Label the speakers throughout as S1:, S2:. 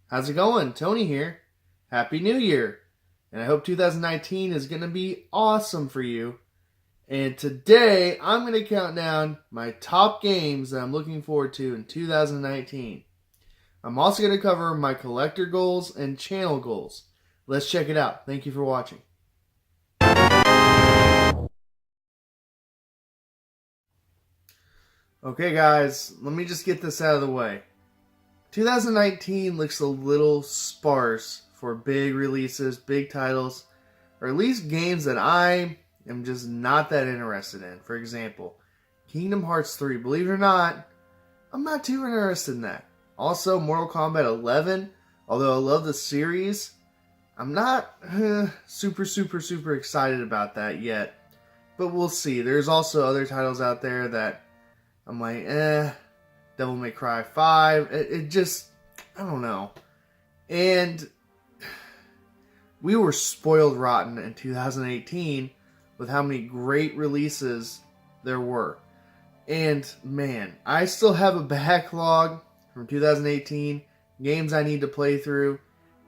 S1: How's it going? Tony here. Happy New Year. And I hope 2019 is going to be awesome for you. And today I'm going to count down my top games that I'm looking forward to in 2019. I'm also going to cover my collector goals and channel goals. Let's check it out. Thank you for watching. Okay guys, let me just get this out of the way. 2019 looks a little sparse for big releases, big titles, or at least games that I am just not that interested in. For example, Kingdom Hearts 3. Believe it or not, I'm not too interested in that. Also, Mortal Kombat 11, although I love the series, I'm not super excited about that yet. But we'll see. There's also other titles out there that I'm like, Devil May Cry 5. It just, I don't know. And we were spoiled rotten in 2018 with how many great releases there were. And man, I still have a backlog from 2018, games I need to play through.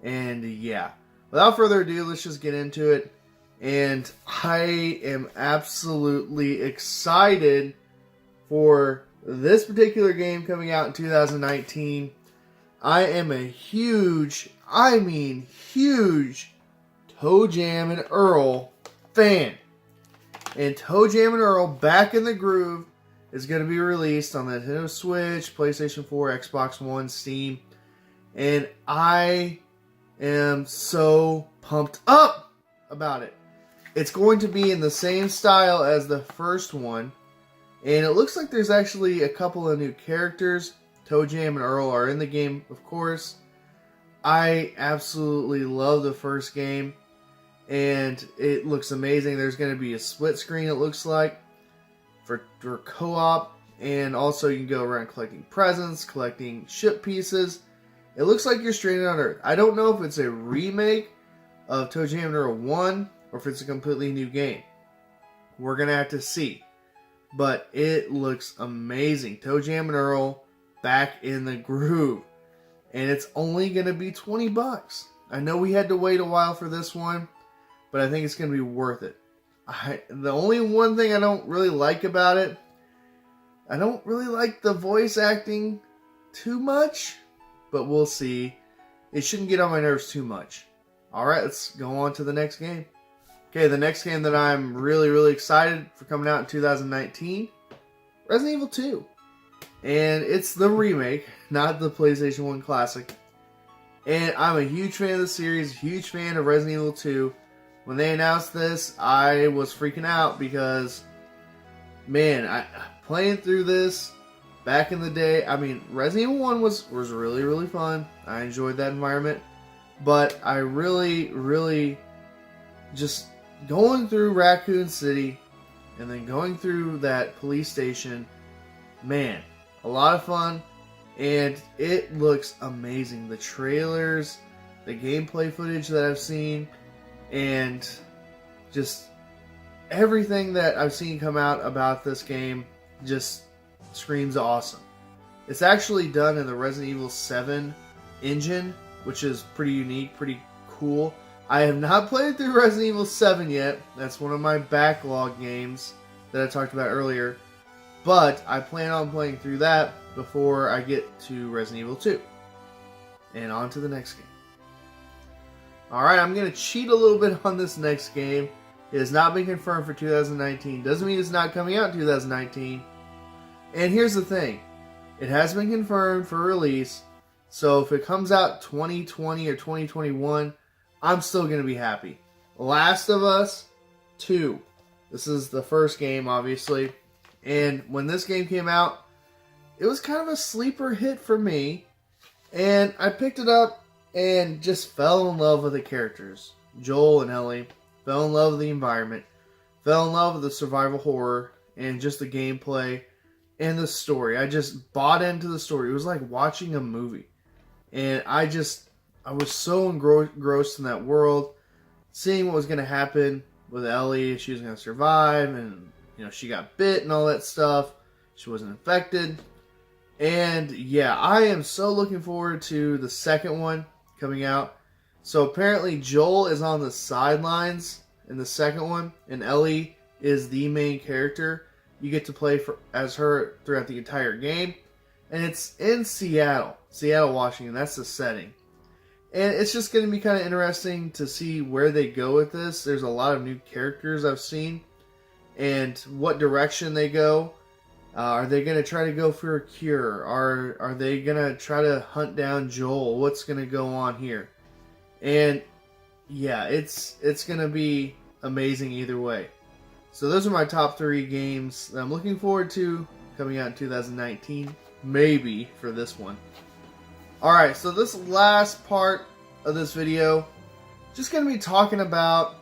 S1: And yeah, without further ado, let's just get into it. And I am absolutely excited for this particular game coming out in 2019. I am a huge, I mean huge, ToeJam and Earl fan. And ToeJam and Earl Back in the Groove is going to be released on the Nintendo Switch, PlayStation 4, Xbox One, Steam. And I am so pumped up about it. It's going to be in the same style as the first one. And it looks like there's actually a couple of new characters. ToeJam and Earl are in the game, of course. I absolutely love the first game. And it looks amazing. There's going to be a split screen, it looks like, for co-op. And also you can go around collecting presents, collecting ship pieces. It looks like you're stranded on Earth. I don't know if it's a remake of ToeJam and Earl 1 or if it's a completely new game. We're going to have to see. But it looks amazing. ToeJam and Earl Back in the Groove. And it's only going to be $20. I know we had to wait a while for this one, but I think it's going to be worth it. The only one thing I don't really like about it, I don't really like the voice acting too much, but we'll see. It shouldn't get on my nerves too much. Alright, let's go on to the next game. Okay, the next game that I'm really excited for coming out in 2019, Resident Evil 2. And it's the remake, not the PlayStation 1 classic. And I'm a huge fan of the series, huge fan of Resident Evil 2. When they announced this, I was freaking out because, man, playing through this back in the day, I mean, Resident Evil 1 was really fun. I enjoyed that environment. But I really just going through Raccoon City and then going through that police station, man, a lot of fun, and it looks amazing. The trailers, the gameplay footage that I've seen, and just everything that I've seen come out about this game just screams awesome. It's actually done in the Resident Evil 7 engine, which is pretty unique, pretty cool. I have not played through Resident Evil 7 yet. That's one of my backlog games that I talked about earlier. But I plan on playing through that before I get to Resident Evil 2. And on to the next game. Alright, I'm going to cheat a little bit on this next game. It has not been confirmed for 2019. Doesn't mean it's not coming out in 2019. And here's the thing. It has been confirmed for release. So if it comes out 2020 or 2021, I'm still going to be happy. Last of Us 2. This is the first game, obviously. And when this game came out, it was kind of a sleeper hit for me. And I picked it up and just fell in love with the characters. Joel and Ellie. Fell in love with the environment. Fell in love with the survival horror. And just the gameplay. And the story. I just bought into the story. It was like watching a movie. And I was so engrossed in that world, seeing what was going to happen with Ellie. She was going to survive, and she got bit and all that stuff. She wasn't infected. And yeah, I am so looking forward to the second one coming out. So apparently Joel is on the sidelines in the second one, and Ellie is the main character. You get to play as her throughout the entire game. And it's in Seattle, Washington. That's the setting. And it's just going to be kind of interesting to see where they go with this. There's a lot of new characters I've seen and what direction they go. Are they going to try to go for a cure? Are they going to try to hunt down Joel? What's going to go on here? And yeah, it's going to be amazing either way. So those are my top 3 games that I'm looking forward to coming out in 2019. Maybe for this one. Alright, so this last part of this video, just going to be talking about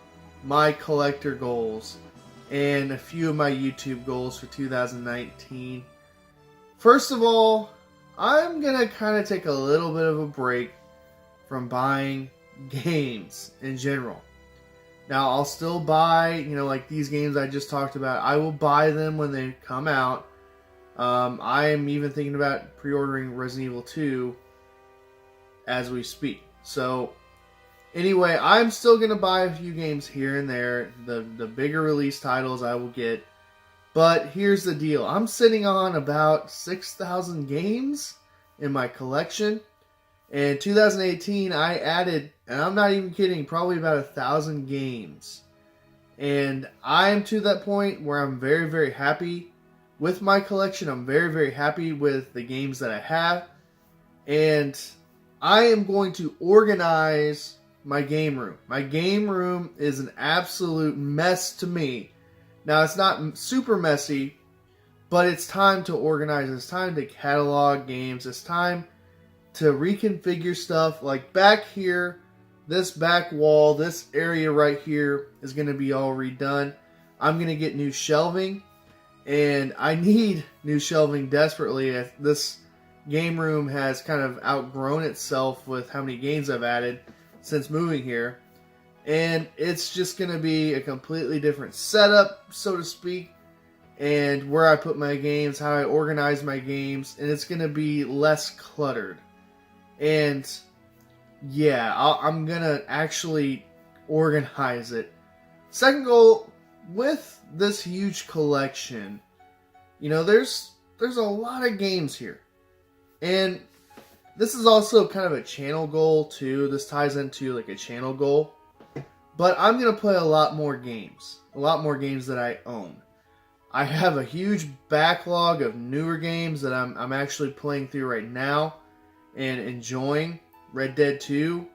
S1: my collector goals and a few of my YouTube goals for 2019. First of all, I'm going to kind of take a little bit of a break from buying games in general. Now, I'll still buy, like these games I just talked about. I will buy them when they come out. I am even thinking about pre-ordering Resident Evil 2 as we speak. So, anyway, I'm still going to buy a few games here and there. The bigger release titles I will get. But here's the deal. I'm sitting on about 6,000 games in my collection. In 2018, I added, and I'm not even kidding, probably about 1,000 games. And I am to that point where I'm very, very happy with my collection. I'm very, very happy with the games that I have. And I am going to organize my game room. My game room is an absolute mess to me. Now, it's not super messy, but it's time to organize. It's time to catalog games. It's time to reconfigure stuff. Like back here, this back wall, this area right here is going to be all redone. I'm going to get new shelving. And I need new shelving desperately. This game room has kind of outgrown itself with how many games I've added since moving here. And it's just going to be a completely different setup, so to speak. And where I put my games, how I organize my games. And it's going to be less cluttered. And yeah, I'm going to actually organize it. Second goal, with this huge collection, there's a lot of games here. And this is also kind of a channel goal too. This ties into like a channel goal. But I'm going to play a lot more games. A lot more games that I own. I have a huge backlog of newer games that I'm actually playing through right now and enjoying. Red Dead 2.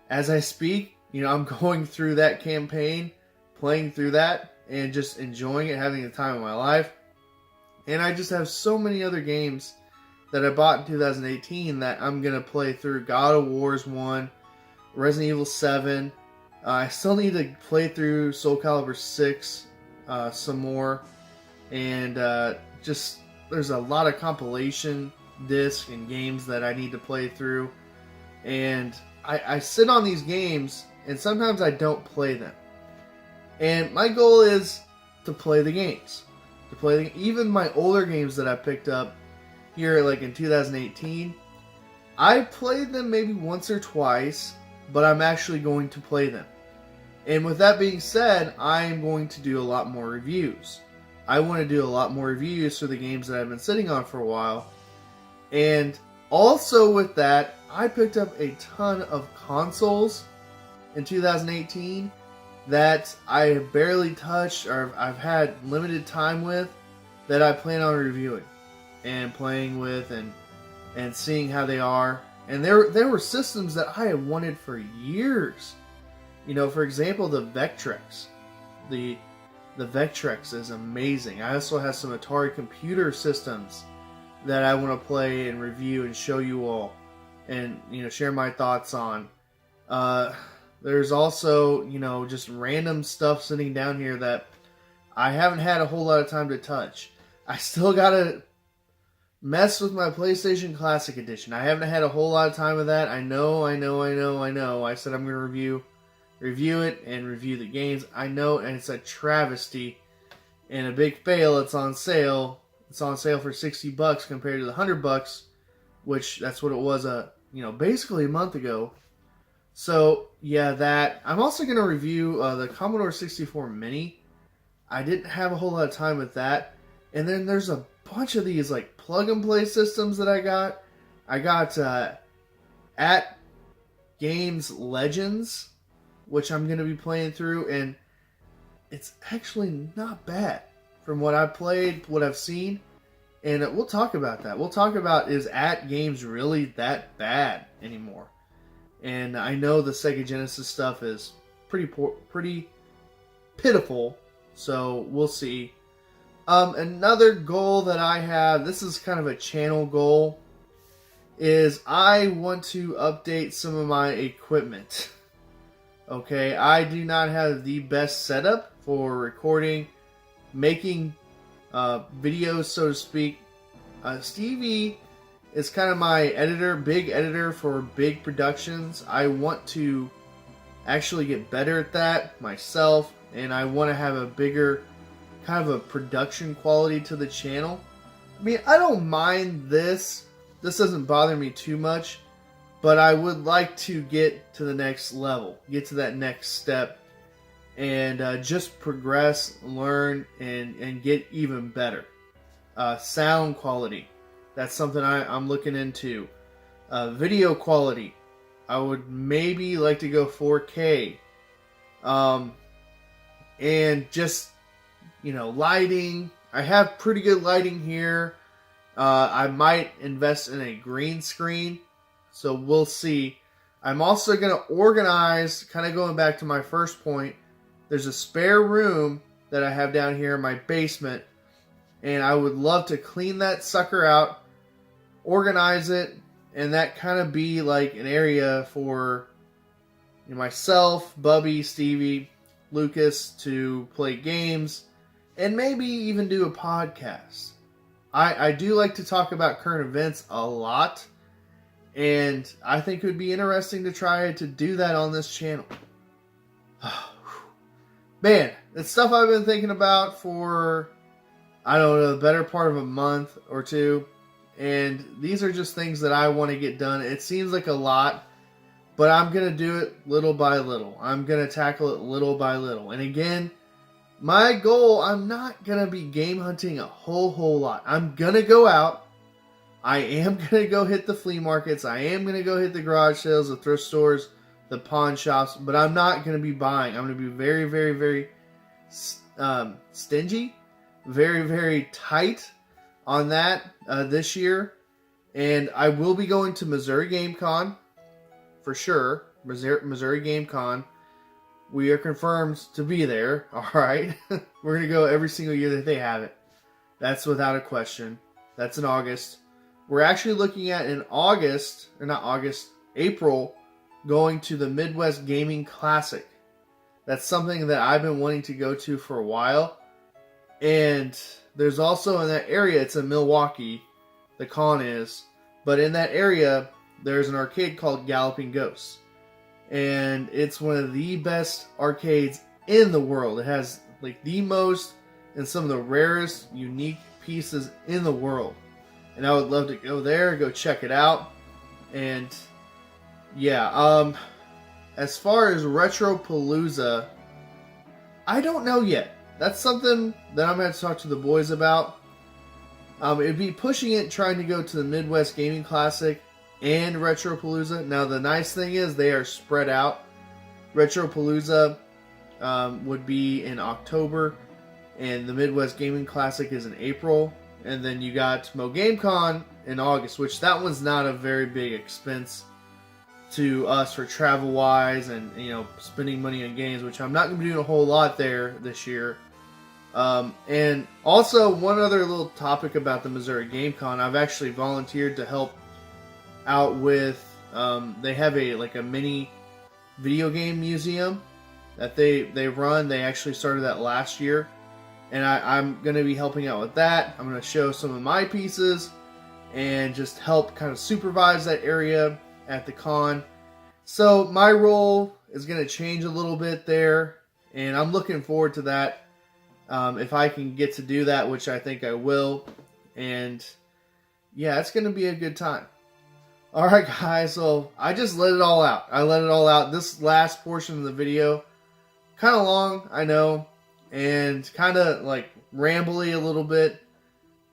S1: As I speak, I'm going through that campaign, playing through that, and just enjoying it, having the time of my life. And I just have so many other games that I bought in 2018 that I'm going to play through. God of War's 1, Resident Evil 7. I still need to play through Soul Calibur 6 some more. And just, there's a lot of compilation discs and games that I need to play through. And I sit on these games, and sometimes I don't play them. And my goal is to play the games. Even my older games that I picked up here like in 2018, I played them maybe once or twice, but I'm actually going to play them. And with that being said, I am going to do a lot more reviews. I want to do a lot more reviews for the games that I've been sitting on for a while. And also with that, I picked up a ton of consoles in 2018 that I have barely touched or I've had limited time with that I plan on reviewing and playing with and seeing how they are. And there were systems that I had wanted for years. For example, the Vectrex. The Vectrex is amazing. I also have some Atari computer systems that I want to play and review and show you all and share my thoughts on. There's also, just random stuff sitting down here that I haven't had a whole lot of time to touch. I still gotta mess with my PlayStation Classic Edition. I haven't had a whole lot of time with that. I know. I said I'm gonna review it and review the games. I know, and it's a travesty and a big fail. It's on sale It's on sale for $60 compared to the $100, which that's what it was basically a month ago. So yeah, that. I'm also going to review the Commodore 64 Mini. I didn't have a whole lot of time with that. And then there's a bunch of these like plug and play systems that I got. I got at Games Legends, which I'm going to be playing through, and it's actually not bad from what I've played, what I've seen. And we'll talk about that. We'll talk about, is at Games really that bad anymore? And I know the Sega Genesis stuff is pretty pitiful, so we'll see. Another goal that I have, this is kind of a channel goal, is I want to update some of my equipment. Okay, I do not have the best setup for recording, making videos, so to speak. Stevie is kind of my editor, big editor for big productions. I want to actually get better at that myself, and I want to have a bigger kind of a production quality to the channel. I mean, I don't mind this. This doesn't bother me too much, but I would like to get to the next level, get to that next step, and just progress, learn, and get even better. Sound quality. That's something I'm looking into. Video quality. I would maybe like to go 4K. And just, lighting. I have pretty good lighting here. I might invest in a green screen. So we'll see. I'm also going to organize, kind of going back to my first point. There's a spare room that I have down here in my basement. And I would love to clean that sucker out, organize it, and that kind of be like an area for myself, Bubby, Stevie, Lucas to play games, and maybe even do a podcast. I do like to talk about current events a lot, and I think it would be interesting to try to do that on this channel. Man, it's stuff I've been thinking about for, I don't know, the better part of a month or two. And these are just things that I want to get done. It seems like a lot, but I'm going to do it little by little. I'm going to tackle it little by little. And again, my goal, I'm not going to be game hunting a whole lot. I'm going to go out. I am going to go hit the flea markets. I am going to go hit the garage sales, the thrift stores, the pawn shops. But I'm not going to be buying. I'm going to be very, very, very stingy. Very, very tight on that this year. And I will be going to Missouri Game Con for sure. Missouri Game Con. We are confirmed to be there. Alright. We're going to go every single year that they have it. That's without a question. That's in August. We're actually looking at in April, going to the Midwest Gaming Classic. That's something that I've been wanting to go to for a while. And there's also in that area, it's in Milwaukee, the con is, but in that area, there's an arcade called Galloping Ghosts. And it's one of the best arcades in the world. It has like the most and some of the rarest, unique pieces in the world. And I would love to go there, go check it out. And yeah, as far as Retropalooza, I don't know yet. That's something that I'm going to have to talk to the boys about. It'd be pushing it, trying to go to the Midwest Gaming Classic and Retropalooza. Now, the nice thing is they are spread out. Retropalooza would be in October, and the Midwest Gaming Classic is in April. And then you got Mo GameCon in August, which that one's not a very big expense to us for travel-wise and, spending money on games, which I'm not going to be doing a whole lot there this year. And also, one other little topic about the Missouri Game Con, I've actually volunteered to help out with, they have a mini video game museum that they run. They actually started that last year. And I'm going to be helping out with that. I'm going to show some of my pieces and just help kind of supervise that area at the con. So my role is going to change a little bit there. And I'm looking forward to that. If I can get to do that, which I think I will. and yeah, it's going to be a good time. Alright guys, so I just let it all out. I let it all out. This last portion of the video, kind of long, I know, and kind of like rambly a little bit.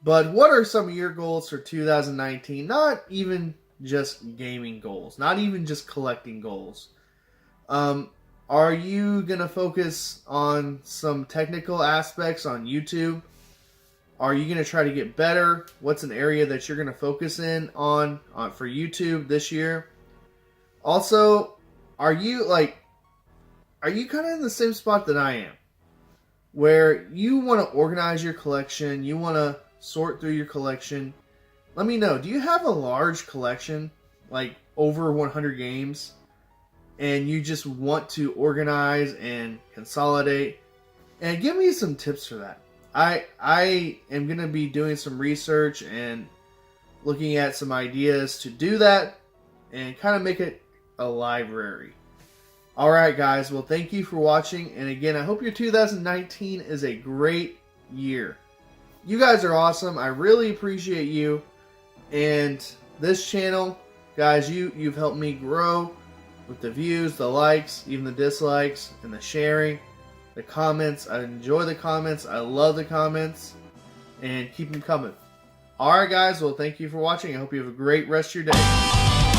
S1: But what are some of your goals for 2019? Not even just gaming goals, not even just collecting goals. Are you going to focus on some technical aspects on YouTube? Are you going to try to get better? What's an area that you're going to focus in on for YouTube this year? Also, are you kind of in the same spot that I am? Where you want to organize your collection, you want to sort through your collection. Let me know, do you have a large collection, like over 100 games, and you just want to organize and consolidate? And give me some tips for that. I am going to be doing some research and looking at some ideas to do that and kind of make it a library. Alright guys, well thank you for watching, and again I hope your 2019 is a great year. You guys are awesome. I really appreciate you, and this channel, guys, you've helped me grow with the views, the likes, even the dislikes, and the sharing, the comments. I enjoy the comments. I love the comments, and keep them coming. Alright guys, well thank you for watching. I hope you have a great rest of your day.